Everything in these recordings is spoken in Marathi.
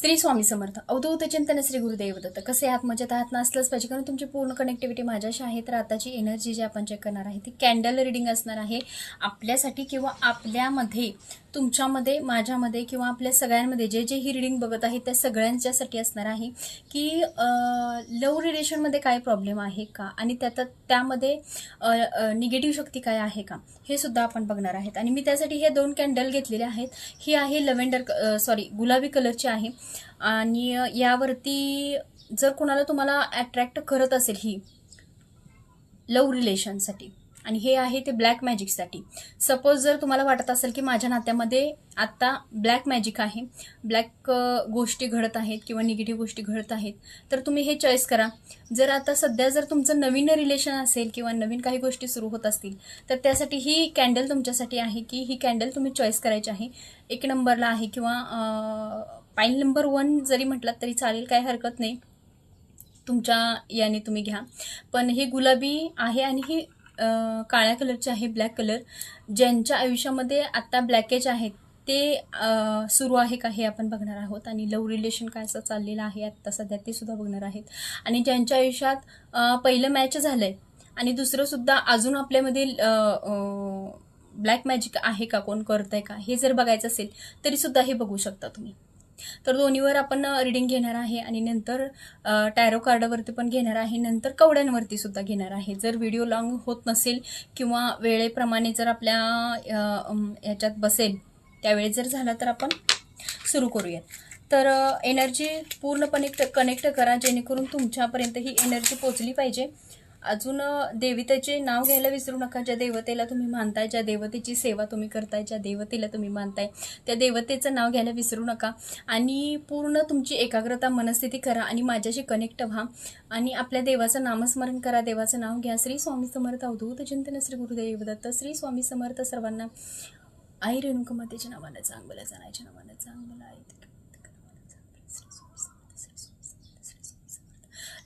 श्री स्वामी समर्थ. अवधूत चिंतन श्री गुरुदेव दत्त. कसे आहात? मजेत आहात ना? असलंच पाहिजे, कारण तुमची पूर्ण कनेक्टिव्हिटी माझ्याशी आहे. तर आताची एनर्जी जी आपण चेक करणार आहे ती कॅन्डल रिडिंग असणार आहे आपल्यासाठी, किंवा आपल्यामध्ये, तुमच्यामध्ये, माझ्यामध्ये, किंवा आपल्या सगळ्यांमध्ये जे जे ही रिडिंग बघत आहे त्या सगळ्यांच्यासाठी असणार आहे की लव्ह रिलेशनमध्ये काय प्रॉब्लेम आहे का, आणि त्यामध्ये निगेटिव्ह शक्ती काय आहे का, हे सुद्धा आपण बघणार आहेत. आणि मी त्यासाठी हे 2 कॅन्डल घेतलेले आहेत. ही आहे गुलाबी कलरची आहे, आणि यावरती जर कोणाला तुम्हाला अट्रॅक्ट करत असेल ही लव्ह रिलेशनसाठी, आणि हे आहे ते ब्लॅक मॅजिकसाठी. सपोज जर तुम्हाला वाटत असेल की माझ्या नात्यामध्ये आता ब्लॅक मॅजिक आहे, ब्लॅक गोष्टी घडत आहेत किंवा निगेटिव्ह गोष्टी घडत आहेत, तर तुम्ही हे चॉईस करा. जर आता सध्या जर तुमचं नवीन रिलेशन असेल किंवा नवीन काही गोष्टी सुरू होत असतील, तर त्यासाठी ही कॅन्डल तुमच्यासाठी आहे की ही कॅन्डल तुम्ही चॉईस करायची आहे. 1 नंबरला आहे, किंवा पाईल नंबर 1 जरी म्हटलात तरी चालेल, काही हरकत नाही, तुमच्या याने तुम्ही घ्या. पण ही गुलाबी आहे आणि ही काळ्या कलरची आहे, ब्लॅक कलर. ज्यांच्या आयुष्यामध्ये आता ब्लॅकेज आहेत ते सुरू आहे का हे आपण बघणार आहोत, आणि लव्ह रिलेशन काय असं चाललेलं आहे आता सध्या ते सुद्धा बघणार आहेत. आणि ज्यांच्या आयुष्यात पहिलं मॅच झालंय आणि दुसरं सुद्धा अजून आपल्यामध्ये ब्लॅक मॅजिक आहे का, कोण करतंय का, हे जर बघायचं असेल तरी सुद्धा हे बघू शकता तुम्ही. तर दोन्हीवर आपण रिडिंग घेणार आहे, आणि नंतर टॅरो कार्डावरती पण घेणार आहे, नंतर कवड्यांवरती सुद्धा घेणार आहे. जर व्हिडिओ लॉंग होत नसेल किंवा वेळेप्रमाणे जर आपल्या याच्यात बसेल त्यावेळेस जर झाला तर आपण सुरू करूयात. तर एनर्जी पूर्णपणे कनेक्ट करा, जेणेकरून तुमच्यापर्यंत ही एनर्जी पोचली पाहिजे. अजून देवतेचे नाव घ्यायला विसरू नका. ज्या देवतेला तुम्ही मानताय, ज्या देवतेची सेवा तुम्ही करताय, ज्या देवतेला तुम्ही मानताय, त्या देवतेचं नाव घ्यायला विसरू नका. आणि पूर्ण तुमची एकाग्रता मनस्थिती करा आणि माझ्याशी कनेक्ट व्हा, आणि आपल्या देवाचं नामस्मरण करा, देवाचं नाव घ्या. श्री स्वामी समर्थ. अवधूत चिंतन श्री गुरुदेव दत्त. श्री स्वामी समर्थ. सर्वांना आई रेणुकामातेच्या नावानं चांगलं, जाण्याच्या नावानं चांगलं आहे.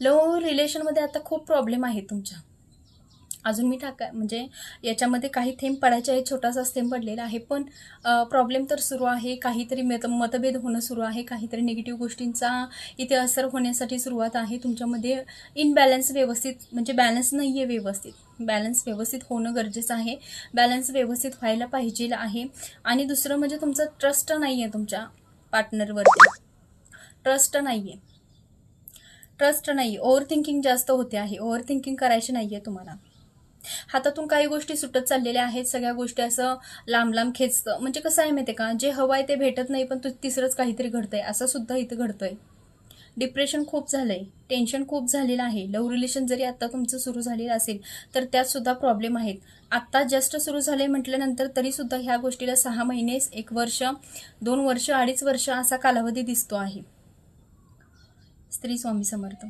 लव्ह रिलेशनमध्ये आता खूप प्रॉब्लेम आहे तुमच्या. अजून मी म्हणजे याच्यामध्ये काही थेंब पडायचे आहे, छोटासा थेंब पडलेला आहे, पण प्रॉब्लेम तर सुरू आहे. काहीतरी मतभेद होणं सुरू आहे, काहीतरी निगेटिव्ह गोष्टींचा इथे असर होण्यासाठी सुरुवात आहे. तुमच्यामध्ये इनबॅलन्स व्यवस्थित, म्हणजे बॅलन्स नाही आहे व्यवस्थित. बॅलन्स व्यवस्थित होणं गरजेचं आहे, बॅलन्स व्यवस्थित व्हायला पाहिजे आहे. आणि दुसरं म्हणजे तुमचं ट्रस्ट नाही आहे, तुमच्या पार्टनरवरती ट्रस्ट नाही आहे. ओव्हर थिंकिंग जास्त होते आहे. ओव्हर थिंकिंग करायची नाही आहे तुम्हाला. हातातून काही गोष्टी सुटत चाललेल्या आहेत, सगळ्या गोष्टी असं लांब लांब खेचतं. म्हणजे कसं आहे माहिती आहे का, जे हवं आहे ते भेटत नाही, पण तिसरंच काहीतरी घडतंय, असं सुद्धा इथं घडतंय. डिप्रेशन खूप झालंय, टेन्शन खूप झालेलं आहे. लव्ह रिलेशन जरी आता तुमचं सुरू झालेलं असेल तर त्यात सुद्धा प्रॉब्लेम आहेत. आता जस्ट सुरू झाले म्हटल्यानंतर तरी सुद्धा ह्या गोष्टीला 6 महिने, 1 वर्ष, 2 वर्ष, 2.5 वर्ष असा कालावधी दिसतो आहे. श्री स्वामी समर्थ.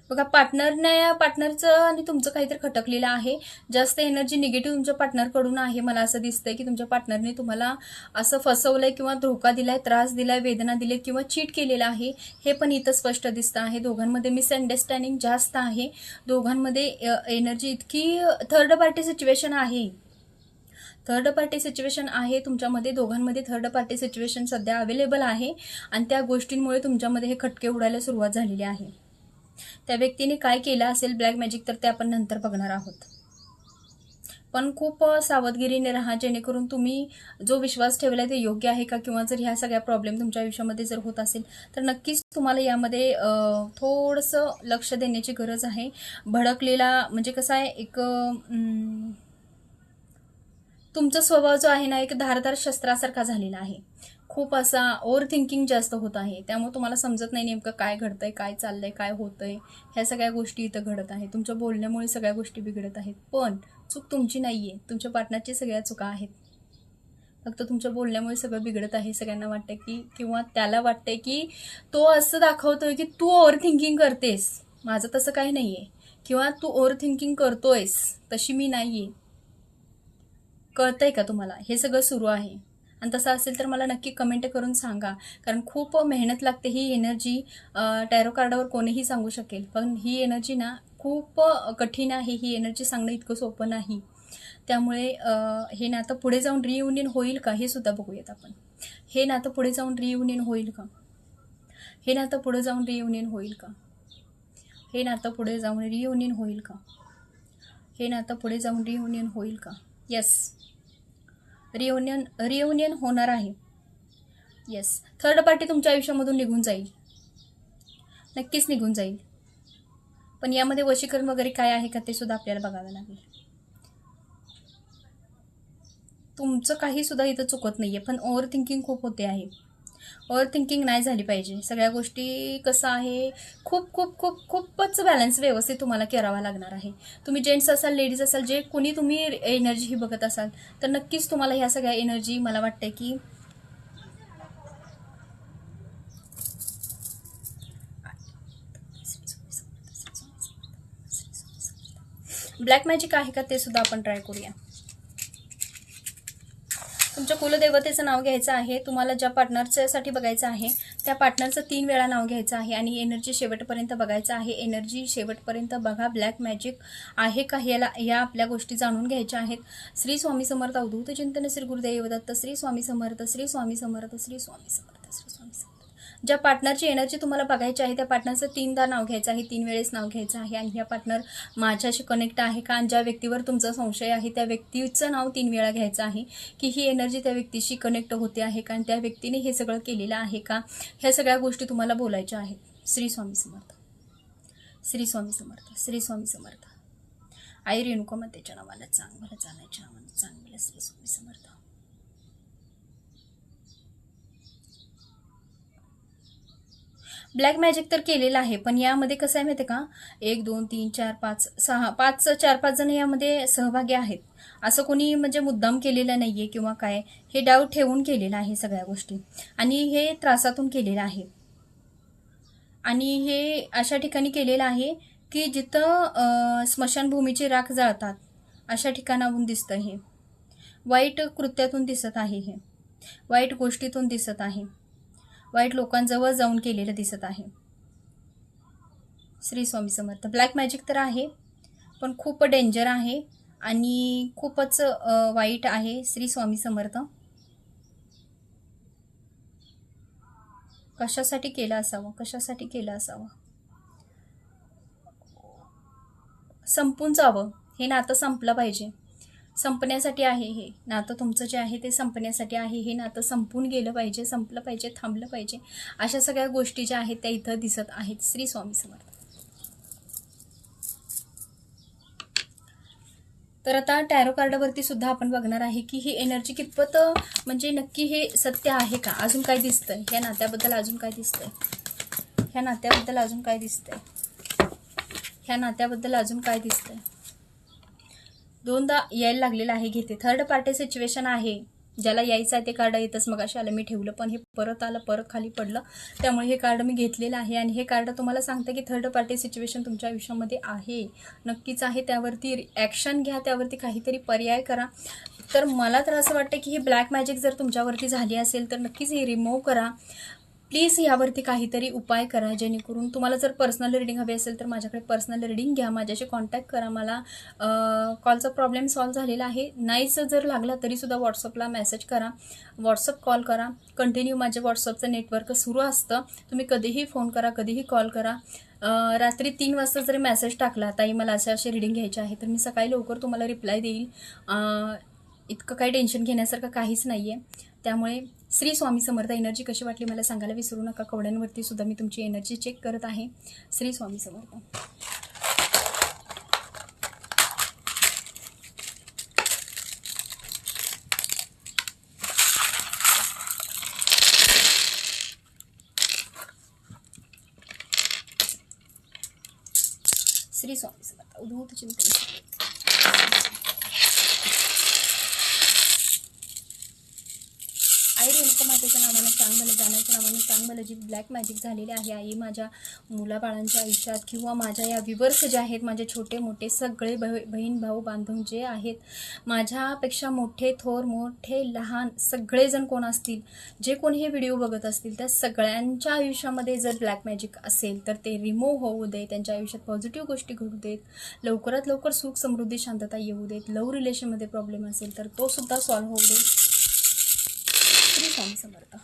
बघा, पार्टनरचं आणि तुमचं काहीतरी खटकलेलं आहे. जास्त एनर्जी निगेटिव्ह तुमच्या पार्टनरकडून आहे. मला असं दिसतंय की तुमच्या पार्टनरने तुम्हाला असं फसवलंय किंवा धोका दिलाय, त्रास दिलाय, वेदना दिली किंवा चीट केलेलं आहे. हे पण इथं स्पष्ट दिसतं आहे. दोघांमध्ये मिसअंडरस्टँडिंग जास्त आहे. दोघांमध्ये एनर्जी इतकी थर्ड पार्टी सिच्युएशन आहे. तुमच्यामध्ये दोघांमध्ये थर्ड पार्टी सिच्युएशन सध्या अवेलेबल आहे, आणि त्या गोष्टींमुळे तुमच्यामध्ये हे खटके उडायला सुरुवात झालेली आहे. त्या व्यक्तीने काय केलं असेल ब्लॅक मॅजिक, तर ते आपण नंतर बघणार आहोत. पण खूप सावधगिरीने राहा, जेणेकरून तुम्ही जो विश्वास ठेवलाय ते योग्य आहे का, किंवा जर ह्या सगळ्या प्रॉब्लेम तुमच्या आयुष्यामध्ये जर होत असेल तर नक्कीच तुम्हाला यामध्ये थोडंसं लक्ष देण्याची गरज आहे. भडकलेला म्हणजे कसं आहे, एक तुमचा स्वभाव जो आहे ना, एक धारदार शस्त्रासारखा झालेला आहे. खूप असा ओव्हर थिंकिंग जास्त होत आहे, त्यामुळे तुम्हाला समजत नाही नेमकं काय घडतंय, काय चाललंय, काय होतंय. ह्या सगळ्या गोष्टी इथं घडत आहेत. तुमच्या बोलण्यामुळे सगळ्या गोष्टी बिघडत आहेत. पण चूक तुमची नाहीये, तुमच्या पार्टनरची सगळ्या चुका आहेत. फक्त तुमच्या बोलण्यामुळे सगळं बिघडत आहे. सगळ्यांना वाटतं की, किंवा त्याला वाटतंय की तो असं दाखवतोय की तू ओव्हर थिंकिंग करतेस, माझं तसं काही नाहीये, किंवा तू ओव्हर थिंकिंग करतोयस, तशी मी नाहीये. कळतंय का तुम्हाला? हे सगळं सुरू आहे. आणि तसं असेल तर मला नक्की कमेंट करून सांगा, कारण खूप मेहनत लागते ही एनर्जी. टॅरो कार्डावर कोणीही सांगू शकेल, पण ही एनर्जी ना खूप कठीण आहे. ही एनर्जी सांगणं इतकं सोपं नाही. त्यामुळे हे नातं पुढे जाऊन रियुनियन होईल का हे सुद्धा बघूयात आपण. हे नातं पुढे जाऊन रियुनियन होईल का? हे नातं पुढे जाऊन रियुनियन होईल का? हे नातं पुढे जाऊन रियुनियन होईल का? हे नातं पुढे जाऊन रियुनियन होईल का? येस, रियुनियन होणार आहे. येस, थर्ड पार्टी तुमच्या आयुष्यामधून निघून जाईल, नक्कीच निघून जाईल. पण यामध्ये वशीकरण वगैरे काय आहे का ते सुद्धा आपल्याला बघावं लागेल. तुमचं काही सुद्धा इथं चुकत नाहीये, पण ओव्हर थिंकिंग खूप होते आहे. ओव्हर थिंकिंग नाही झाली पाहिजे. सगळ्या गोष्टी कसं आहे, खूपच बॅलन्स व्यवस्थित तुम्हाला करावा लागणार आहे. तुम्ही जेंट्स असाल, लेडीज असाल, जे कोणी तुम्ही एनर्जी ही बघत असाल, तर नक्कीच तुम्हाला ह्या सगळ्या एनर्जी मला वाटते की ब्लॅक मॅजिक आहे का ते सुद्धा आपण ट्राय करूया. तुमच्या कुलदेवतेचं नाव घ्यायचं आहे. तुम्हाला ज्या पार्टनरसाठी बघायचं आहे त्या पार्टनरचं 3 वेळा नाव घ्यायचं आहे आणि एनर्जी शेवटपर्यंत बघायचं आहे. एनर्जी शेवटपर्यंत बघा. ब्लॅक मॅजिक आहे का या आपल्या गोष्टी जाणून घ्यायच्या आहेत. श्री स्वामी समर्थ. अवधूत चिंतन श्री गुरुदेव दत्त. श्री स्वामी समर्थ. श्री स्वामी समर्थ. श्री स्वामी समर्थ. श्री स्वामी समर्थ. ज्या पार्टनरची एनर्जी तुम्हाला बघायची आहे त्या पार्टनरचं 3दा नाव घ्यायचं आहे, 3 वेळेस नाव घ्यायचं आहे आणि ह्या पार्टनर माझ्याशी कनेक्ट आहे का, आणि ज्या व्यक्तीवर तुमचा संशय आहे त्या व्यक्तीचं नाव 3 वेळा घ्यायचं आहे की ही एनर्जी त्या व्यक्तीशी कनेक्ट होते आहे का, आणि त्या व्यक्तीने हे सगळं केलेलं आहे का, ह्या सगळ्या गोष्टी तुम्हाला बोलायच्या आहेत. श्री स्वामी समर्थ. श्री स्वामी समर्थ. श्री स्वामी समर्थ. आई रेणुकामातेच्या नावाला चांगलं जाण्याच्या नावाला चांगलं. श्री स्वामी समर्थ. ब्लॅक मॅजिक तर केलेलं आहे, पण यामध्ये कसं आहे माहिती का, 1 2 3 4 5 6 4-5 जण यामध्ये सहभागी आहेत. असं कोणी म्हणजे मुद्दाम केलेलं नाहीये किंवा काय, हे डाऊट ठेवून केलेलं आहे सगळ्या गोष्टी, आणि हे त्रासातून केलेलं आहे. आणि हे अशा ठिकाणी केलेलं आहे की जिथं स्मशानभूमीची राख जाळतात अशा ठिकाणाहून दिसतं. हे वाईट कृत्यातून दिसत आहे, हे वाईट गोष्टीतून दिसत आहे, वाईट लोकांजवळ जाऊन केलेलं दिसत आहे. श्री स्वामी समर्थ. ब्लॅक मॅजिक तर आहे, पण खूप डेंजर आहे आणि खूपच वाईट आहे. श्री स्वामी समर्थ. कशासाठी केलं असावं, कशासाठी केलं असावं. संपून जावं, हे नातं संपलं पाहिजे. संपण्यासाठी आहे हे नातं. तुमचं जे आहे ते संपण्यासाठी आहे. हे नातं संपून गेलं पाहिजे, संपलं पाहिजे, थांबलं पाहिजे. अशा सगळ्या गोष्टी ज्या आहेत त्या इथं दिसत आहेत. श्री स्वामी समर्थ. तर आता टॅरो कार्डावरती सुद्धा आपण बघणार आहे की ही एनर्जी कितपत म्हणजे नक्की हे सत्य आहे का. अजून काय दिसतंय ह्या नात्याबद्दल, अजून काय दिसतंय ह्या नात्याबद्दल, अजून काय दिसतंय ह्या नात्याबद्दल, अजून काय दिसतंय. 2दा यायला लागलेलं आहे. घेते. थर्ड पार्टी सिच्युएशन आहे. ज्याला यायचं आहे ते कार्ड येतच. मग अशा आलं मी ठेवलं, पण हे परत आलं, परत खाली पडलं, त्यामुळे हे कार्ड मी घेतलेलं आहे. आणि हे कार्ड तुम्हाला सांगतं की थर्ड पार्टी सिच्युएशन तुमच्या आयुष्यामध्ये आहे, नक्कीच आहे. त्यावरती ॲक्शन घ्या, त्यावरती काहीतरी पर्याय करा. तर मला तर असं वाटतं की ही ब्लॅक मॅजिक जर तुमच्यावरती झाली असेल तर नक्कीच ही रिमूव्ह करा. प्लीज यावरती काहीतरी उपाय करा, जेणेकरून तुम्हाला जर पर्सनल रिडिंग हवी असेल तर माझ्याकडे पर्सनल रिडिंग घ्या, माझ्याशी कॉन्टॅक्ट करा. मला कॉलचा प्रॉब्लेम सॉल्व्ह झालेला आहे. नाहीच जर लागला तरीसुद्धा व्हॉट्सअपला मेसेज करा, व्हॉट्सअप कॉल करा. कंटिन्यू माझे व्हॉट्सअपचं नेटवर्क सुरू असतं. तुम्ही कधीही फोन करा, कधीही कॉल करा. रात्री 3 वाजता जरी मेसेज टाकला, ताई मला असे रिडिंग घ्यायचे आहे, तर मी सकाळी लवकर तुम्हाला रिप्लाय देईल. इतकं काही टेन्शन घेण्यासारखं काहीच नाही आहे. त्यामुळे श्री स्वामी समर्थ. एनर्जी कशी वाटली मला सांगायला विसरू नका. कवड्यांवरती सुद्धा मी तुमची एनर्जी चेक करत आहे. श्री स्वामी समर्थ. श्री स्वामी समर्थ. अवधूत चिंतन. आई रेणुका मातेच्या नावानं सांग भलं, जाण्याच्या नावानं सांग भलं, जी ब्लॅक मॅजिक झालेली आहे आई माझ्या मुलाबाळांच्या आयुष्यात किंवा माझ्या या व्ह्यूवर्स जे आहेत, माझे छोटे मोठे सगळे बहीण भाऊ बांधव जे आहेत, माझ्यापेक्षा मोठे थोर मोठे लहान सगळेजण कोण असतील, जे कोणी हे व्हिडिओ बघत असतील, त्या सगळ्यांच्या आयुष्यामध्ये जर ब्लॅक मॅजिक असेल तर ते रिमूव्ह होऊ दे, त्यांच्या आयुष्यात पॉझिटिव्ह गोष्टी घडू देत, लवकरात लवकर सुख समृद्धी शांतता येऊ देत, लव्ह रिलेशनमध्ये प्रॉब्लेम असेल तर तो सुद्धा सॉल्व्ह होऊ दे. श्री स्वामी समर्थ.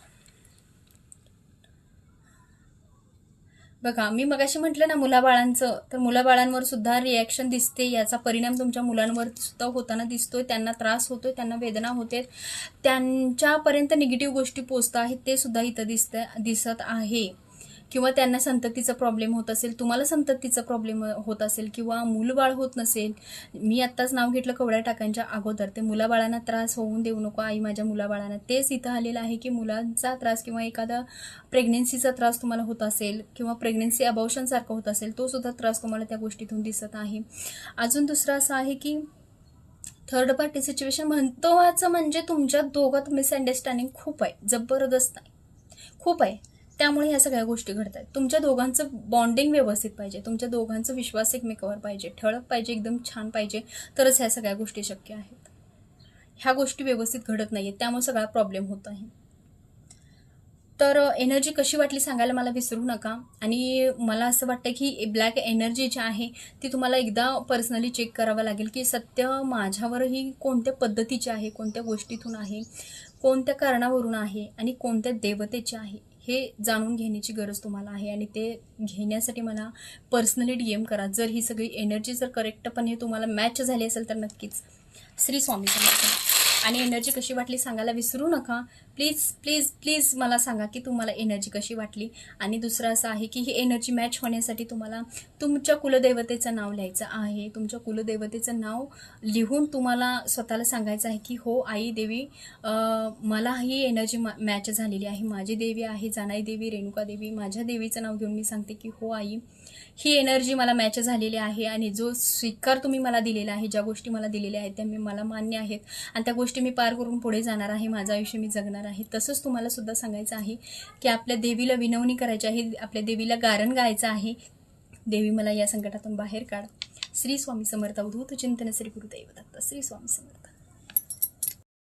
बघा, मी मगाशी म्हटलं ना मुलाबाळांचं, तर मुलाबाळांवर सुद्धा रिॲक्शन दिसते, याचा परिणाम तुमच्या मुलांवर सुद्धा होताना दिसतोय, त्यांना त्रास होतोय, त्यांना वेदना होते, त्यांच्यापर्यंत निगेटिव्ह गोष्टी पोचत आहेत, ते सुद्धा इथं दिसत आहे. किंवा त्यांना संततीचा प्रॉब्लेम होत असेल, तुम्हाला संततीचा प्रॉब्लेम होत असेल, किंवा मूलबाळ होत नसेल. मी आत्ताच नाव घेतलं कवड्या टाकांच्या अगोदर, ते मुलाबाळांना त्रास होऊन देऊ नको आई माझ्या मुलाबाळांना. तेच इथं आलेलं आहे की मुलांचा त्रास किंवा एखादा प्रेग्नेन्सीचा त्रास तुम्हाला होत असेल किंवा प्रेग्नेन्सी अबॉर्शनसारखं होत असेल, तो सुद्धा त्रास तुम्हाला त्या गोष्टीतून दिसत आहे. अजून दुसरं असं आहे की थर्ड पार्टी सिच्युएशन महत्त्वाचं म्हणजे तुमच्या दोघात मिसअंडरस्टँडिंग खूप आहे, जबरदस्त आहे, खूप आहे. त्यामुळे ह्या सगळ्या गोष्टी घडतात. तुमच्या दोघांचं बॉन्डिंग व्यवस्थित पाहिजे, तुमच्या दोघांचं विश्वास एकमेकावर पाहिजे, ठळक पाहिजे, एकदम छान पाहिजे, तरच ह्या सगळ्या गोष्टी शक्य आहेत. ह्या गोष्टी व्यवस्थित घडत नाहीयेत, त्यामुळे सगळा प्रॉब्लेम होत आहे. तर एनर्जी कशी वाटली सांगायला मला विसरू नका. आणि मला असं वाटतं की ब्लॅक एनर्जी जी आहे ती तुम्हाला एकदा पर्सनली चेक करावं लागेल की सत्य माझ्यावरही कोणत्या पद्धतीचे आहे, कोणत्या गोष्टीतून आहे, कोणत्या कारणावरून आहे आणि कोणत्या देवतेचे आहे, हे जाणून घेण्याची गरज तुम्हाला आहे. आणि ते घेण्यासाठी मला पर्सनली DM करा. जर ही सगळी एनर्जी जर करेक्टपणे तुम्हाला मॅच झाली असेल तर नक्कीच. श्री स्वामी समर्थ. आणि एनर्जी कशी वाटली सांगायला विसरू नका. प्लीज प्लीज प्लीज मला सांगा की तुम्हाला एनर्जी कशी वाटली. आणि दुसरं असं आहे की ही एनर्जी मॅच होण्यासाठी तुम्हाला तुमच्या कुलदेवतेचं नाव लिहायचं आहे. तुमच्या कुलदेवतेचं नाव लिहून तुम्हाला स्वतःला सांगायचं आहे की हो आई देवी, मला ही एनर्जी मॅच झालेली आहे. माझी देवी आहे जानाई देवी, रेणुका देवी. माझ्या देवीचं नाव घेऊन मी सांगते की हो आई, ही एनर्जी मला मॅच झालेली आहे. आणि जो स्वीकार तुम्ही मला दिलेला आहे, ज्या गोष्टी मला दिलेल्या आहेत त्या मला मान्य आहेत आणि त्या गोष्टी मी पार करून पुढे जाणार आहे, माझं आयुष्य मी जगणार आहे. तसंच तुम्हाला सुद्धा सांगायचं आहे की आपल्या देवीला विनवणी करायची आहे, आपल्या देवीला गारण गायचं आहे, देवी मला या संकटातून बाहेर काढ. श्री स्वामी समर्थ. अवधूत चिंतन श्री गुरुदेव दत्त. श्री स्वामी समर्थ.